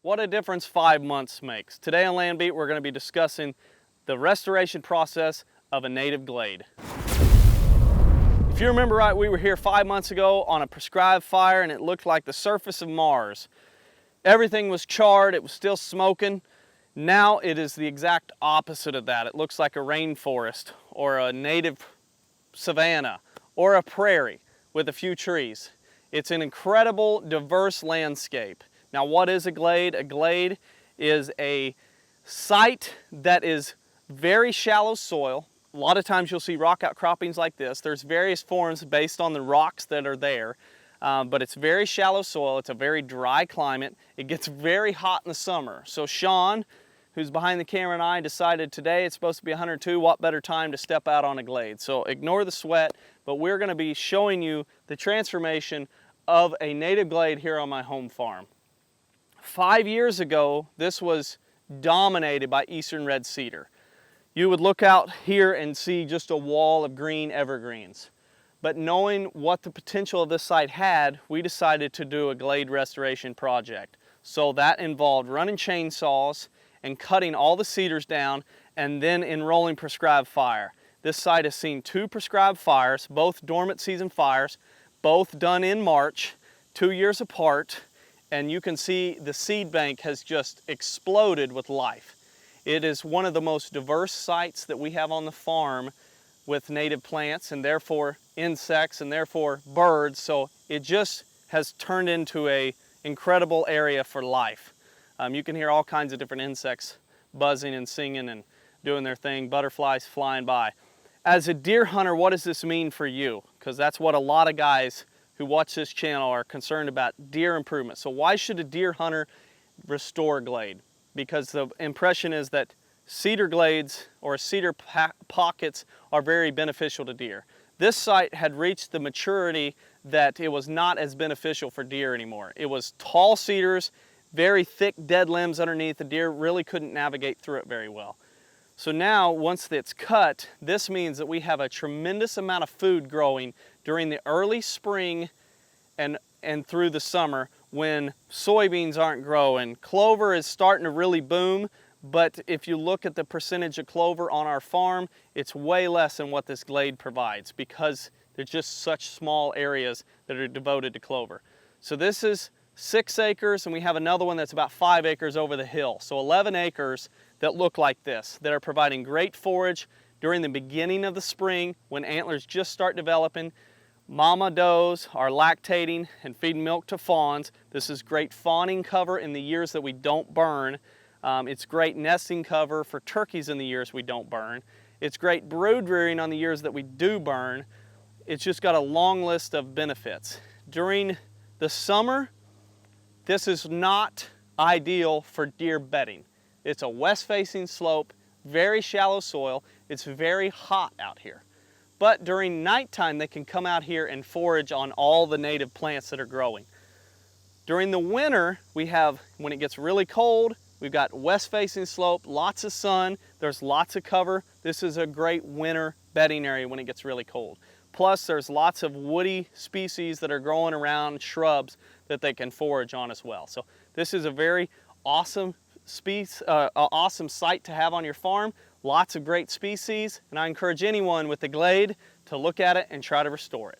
What a difference 5 months makes. Today on Land Beat, we're going to be discussing the restoration process of a native glade. If you remember right, we were here 5 months ago on a prescribed fire and it looked like the surface of Mars. Everything was charred, it was still smoking. Now it is the exact opposite of that. It looks like a rainforest or a native savanna or a prairie with a few trees. It's an incredible, diverse landscape. Now, what is a glade? A glade is a site that is very shallow soil. A lot of times you'll see rock outcroppings like this. There's various forms based on the rocks that are there, but it's very shallow soil. It's a very dry climate. It gets very hot in the summer. So Sean, who's behind the camera, and I decided today it's supposed to be 102. What better time to step out on a glade? So ignore the sweat, but we're going to be showing you the transformation of a native glade here on my home farm. 5 years ago, this was dominated by eastern red cedar. You would look out here and see just a wall of green evergreens. But knowing what the potential of this site had, we decided to do a glade restoration project. So that involved running chainsaws and cutting all the cedars down and then enrolling prescribed fire. This site has seen 2 prescribed fires, both dormant season fires, both done in March, 2 years apart, and you can see the seed bank has just exploded with life. It is one of the most diverse sites that we have on the farm with native plants and therefore insects and therefore birds, so it just has turned into an incredible area for life. You can hear all kinds of different insects buzzing and singing and doing their thing, butterflies flying by. As a deer hunter, what does this mean for you? Because that's what a lot of guys who watch this channel are concerned about, deer improvement. So why should a deer hunter restore a glade? Because the impression is that cedar glades or cedar pockets are very beneficial to deer. This site had reached the maturity that it was not as beneficial for deer anymore. It was tall cedars, very thick dead limbs underneath. The deer really couldn't navigate through it very well. So now, once it's cut, this means that we have a tremendous amount of food growing during the early spring and through the summer when soybeans aren't growing. Clover is starting to really boom, but if you look at the percentage of clover on our farm, it's way less than what this glade provides because there's just such small areas that are devoted to clover. So this is 6 acres, and we have another one that's about 5 acres over the hill. So 11 acres that look like this, that are providing great forage during the beginning of the spring when antlers just start developing. Mama does are lactating and feeding milk to fawns. This is great fawning cover in the years that we don't burn. It's great nesting cover for turkeys in the years we don't burn. It's great brood rearing on the years that we do burn. It's just got a long list of benefits. During the summer, this is not ideal for deer bedding. It's a west-facing slope, very shallow soil. It's very hot out here. But during nighttime, they can come out here and forage on all the native plants that are growing. During the winter, we have, when it gets really cold, we've got west-facing slope, lots of sun, there's lots of cover. This is a great winter bedding area when it gets really cold. Plus, there's lots of woody species that are growing around, shrubs that they can forage on as well. So this is a very awesome awesome site to have on your farm. Lots of great species, and I encourage anyone with the glade to look at it and try to restore it.